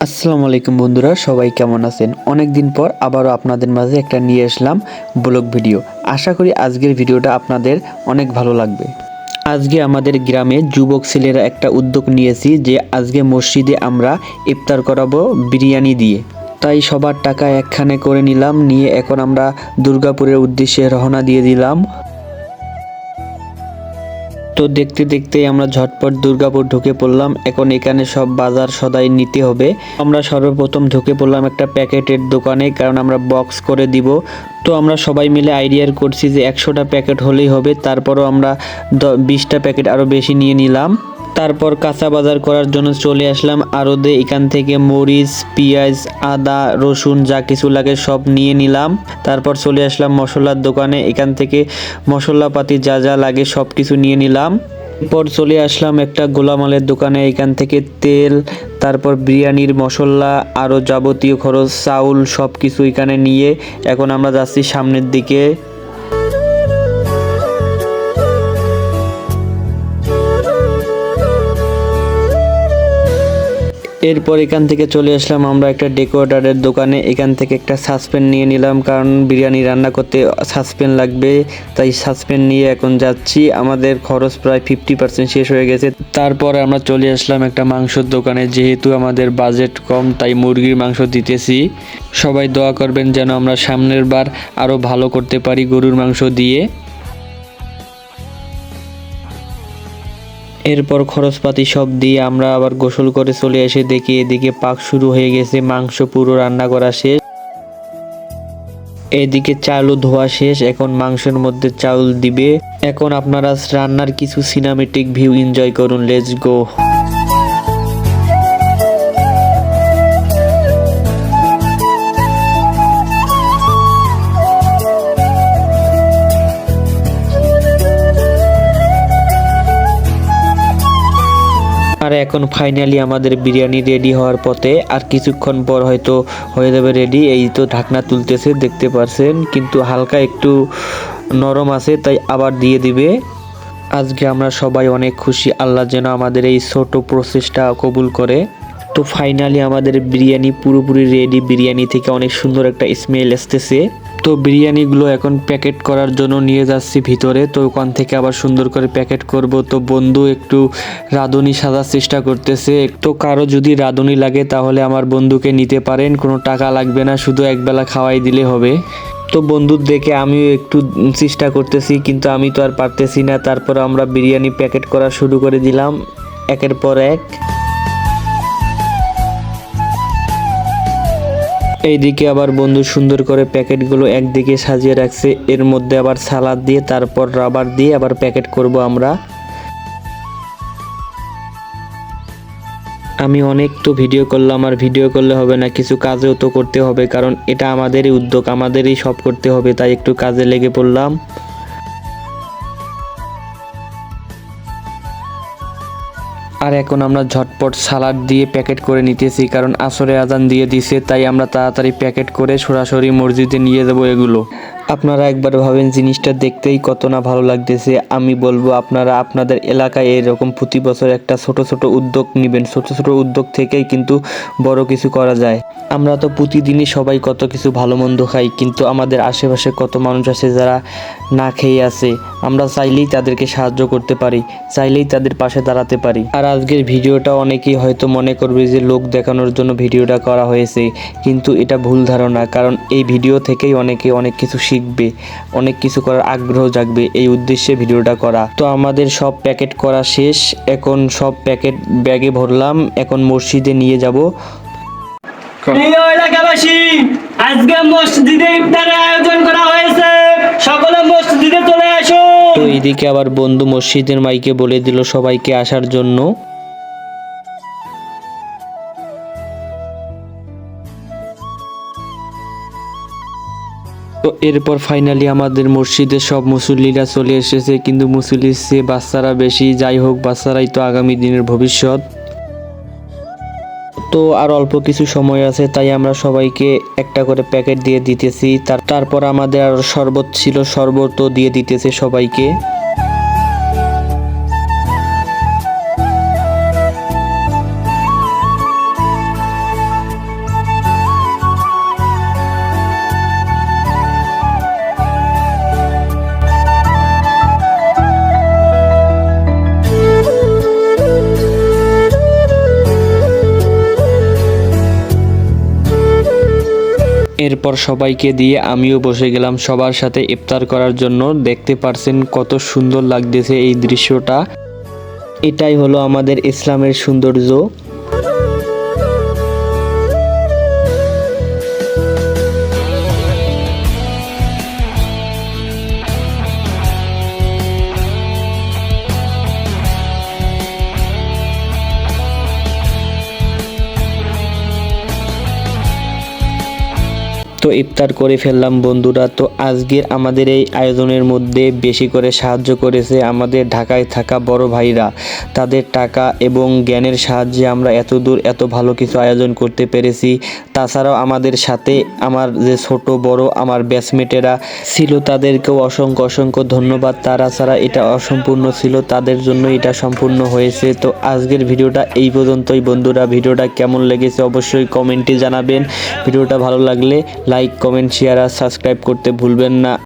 আসসালামু আলাইকুম বন্ধুরা, সবাই কেমন আছেন? অনেক দিন পর আবারও আপনাদের মাঝে একটা নিয়ে আসলাম ব্লগ ভিডিও। আশা করি আজকের ভিডিওটা আপনাদের অনেক ভালো লাগবে। আজকে আমাদের গ্রামে যুবক ছেলেরা একটা উদ্যোগ নিয়েছি যে আজকে মসজিদে আমরা ইফতার করাবো বিরিয়ানি দিয়ে। তাই সবার টাকা একখানে করে নিলাম, নিয়ে এখন আমরা দুর্গাপুরের উদ্দেশ্যে রওনা দিয়ে দিলাম। তো দেখতে দেখতেই আমরা ঝটপট দুর্গাপুর ঢুকে পড়লাম। এখন এখানে সব বাজার সদাই নিতে হবে। আমরা সর্বপ্রথম ঢুকে পড়লাম একটা প্যাকেটের দোকানে, কারণ আমরা বক্স করে দিব। তো আমরা সবাই মিলে আইডিয়া করছি যে 100টা প্যাকেট হলেই হবে। তারপরও আমরা 20টা প্যাকেট আরও বেশি নিয়ে নিলাম। তারপর কাঁচা বাজার করার জন্য চলে আসলাম আরদে। এখান থেকে মরিচ, পেঁয়াজ, আদা, রসুন যা কিছু লাগে সব নিয়ে নিলাম। তারপর চলে আসলাম মশলার দোকানে। এখান থেকে মশলাপাতি যা যা লাগে সব কিছু নিয়ে নিলাম। এরপর চলে আসলাম একটা গোলামালের দোকানে। এখান থেকে তেল, তারপর বিরিয়ানির মশলা, আরও যাবতীয় খরচ, চাউল সব কিছু এখানে নিয়ে এখন আমরা যাচ্ছি সামনের দিকে। এরপর এখান থেকে চলে আসলাম আমরা একটা ডেকোরেটরের দোকানে। এখান থেকে একটা সাসপেন নিয়ে নিলাম, কারণ বিরিয়ানি রান্না করতে সাসপেন লাগবে। তাই সাসপেন নিয়ে এখন যাচ্ছি। আমাদের খরচ প্রায় 50% শেষ হয়ে গেছে। তারপর আমরা চলে আসলাম একটা মাংসের দোকানে। যেহেতু আমাদের বাজেট কম তাই মুরগির মাংস দিতেছি। সবাই দোয়া করবেন যেন আমরা সামনের বার আরও ভালো করতে পারি গরুর মাংস দিয়ে। এরপর খরচপাতি সব দিয়ে আমরা আবার গোসল করে চলে এসে দেখি এদিকে পাক শুরু হয়ে গেছে। মাংস পুরো রান্না করা শেষ। এদিকে চালও ধোয়া শেষ। এখন মাংসের মধ্যে চাউল দিবে। এখন আপনারা রান্নার কিছু সিনেমেটিক ভিউ এনজয় করুন। Let's go. আর এখন ফাইনালি আমাদের বিরিয়ানি রেডি হওয়ার পথে। আর কিছুক্ষণ পর হয়তো হয়ে যাবে রেডি। এই তো ঢাকনা তুলতেছে, দেখতে পারছেন, কিন্তু হালকা একটু নরম আছে, তাই আবার দিয়ে দিবে। আজকে আমরা সবাই অনেক খুশি, আল্লাহ যেন আমাদের এই ছোট প্রসেসটা কবুল করে। তো ফাইনালি আমাদের বিরিয়ানি পুরোপুরি রেডি। বিরিয়ানি থেকে অনেক সুন্দর একটা স্মেল আসতেছে। তো বিরিয়ানিগুলো এখন প্যাকেট করার জন্য নিয়ে যাচ্ছি ভিতরে। তো ওখান থেকে আবার সুন্দর করে প্যাকেট করব। তো বন্ধু একটু রাঁধুনি সাজার চেষ্টা করতেছে। তো কারো যদি রাঁধুনি লাগে তাহলে আমার বন্ধুকে নিতে পারেন, কোনো টাকা লাগবে না, শুধু একবেলা খাওয়াই দিলে হবে। তো বন্ধুর দেখে আমিও একটু চেষ্টা করতেছি, কিন্তু আমি তো আর পারতেছি না। তারপর আমরা বিরিয়ানি প্যাকেট করা শুরু করে দিলাম একের পর এক। এইদিকে আবার বন্ধু সুন্দর করে প্যাকেটগুলো একদিকে সাজিয়ে রাখছে। এর মধ্যে আবার সালাদ দিয়ে তারপর রাবার দিয়ে আবার প্যাকেট করব আমরা। আমি অনেক তো ভিডিও করলাম, আর ভিডিও করলে হবে না, কিছু কাজেও তো করতে হবে, কারণ এটা আমাদেরই উদ্যোগ, আমাদেরই সব করতে হবে। তাই একটু কাজে লেগে পড়লাম। আর এখন আমরা ঝটপট সালাড দিয়ে প্যাকেট করে নিতেছি, কারণ আসরে আজান দিয়ে দিছে। তাই আমরা তাড়াতাড়ি প্যাকেট করে সরাসরি মসজিদে নিয়ে যাব এগুলো। আপনারা একবার ভাবেন জিনিসটা দেখতেই কত না ভালো লাগতেছে। আমি বলবো আপনারা আপনাদের এলাকায় এরকম প্রতি বছর একটা ছোট ছোট উদ্যোগ নেবেন। ছোট ছোট উদ্যোগ থেকেই কিন্তু বড় কিছু করা যায়। আমরা তো প্রতিদিনই সবাই কত কিছু ভালো মন্দ খাই, কিন্তু আমাদের আশেপাশে কত মানুষ আছে যারা না খেয়ে আছে। আমরা চাইলেই তাদেরকে সাহায্য করতে পারি, চাইলেই তাদের পাশে দাঁড়াতে পারি। আর আজকের ভিডিওটা অনেকেই হয়তো মনে করবে যে লোক দেখানোর জন্য ভিডিওটা করা হয়েছে, কিন্তু এটা ভুল ধারণা। কারণ এই ভিডিও থেকেই অনেকে অনেক কিছু শিখবে, অনেক কিছু করার আগ্রহ জাগবে, এই উদ্দেশ্যে ভিডিওটা করা। তো আমাদের সব প্যাকেট করা শেষ। এখন সব প্যাকেট ব্যাগে ভরলাম, এখন মসজিদে নিয়ে যাব। প্রিয় এলাকাবাসী, আজকে মসজিদে ইফতারের আয়োজন করা হয়েছে, সকলে মসজিদে চলে আসুন। তো এইদিকে আবার বন্ধু মসজিদের মাইকে বলে দিল সবাইকে আসার জন্য। তো এরপর ফাইনালি আমাদের মসজিদে সব মুসল্লিরা চলে এসেছে, কিন্তু মুসল্লির চেয়ে বাচ্চারা বেশি। যাই হোক, বাচ্চারাই তো আগামী দিনের ভবিষ্যৎ। তো আর অল্প কিছু সময় আছে, তাই আমরা সবাইকে একটা করে প্যাকেট দিয়ে দিতেছি। তারপর আমাদের আর শরবত ছিল, শরবতও দিয়ে দিতেছে সবাইকে। এরপর সবাইকে দিয়ে আমিও বসে গেলাম সবার সাথে ইফতার করার জন্য। দেখতে পারছেন কত সুন্দর লাগতেছে এই দৃশ্যটা। এটাই হলো আমাদের ইসলামের সৌন্দর্য। তো ইফতার করে ফেললাম বন্ধুরা। তো আজকের আমাদের এই আয়োজনের মধ্যে বেশি করে সাহায্য করেছে আমাদের ঢাকায় থাকা বড় ভাইরা। তাদের টাকা এবং জ্ঞানের সাহায্যে আমরা এত দূর এত ভালো কিছু আয়োজন করতে পেরেছি। তাছাড়াও আমাদের সাথে আমার যে ছোট বড় আমার ব্যাচমেটেরা ছিল তাদেরকেও অসংখ্য অসংখ্য ধন্যবাদ। তারা ছাড়া এটা অসম্পূর্ণ ছিল, তাদের জন্য এটা সম্পূর্ণ হয়েছে। তো আজকের ভিডিওটা এই পর্যন্তই বন্ধুরা। ভিডিওটা কেমন লেগেছে অবশ্যই কমেন্টে জানাবেন। ভিডিওটা ভালো লাগলে লাইক, কমেন্ট, শেয়ার আর সাবস্ক্রাইব করতে ভুলবেন না।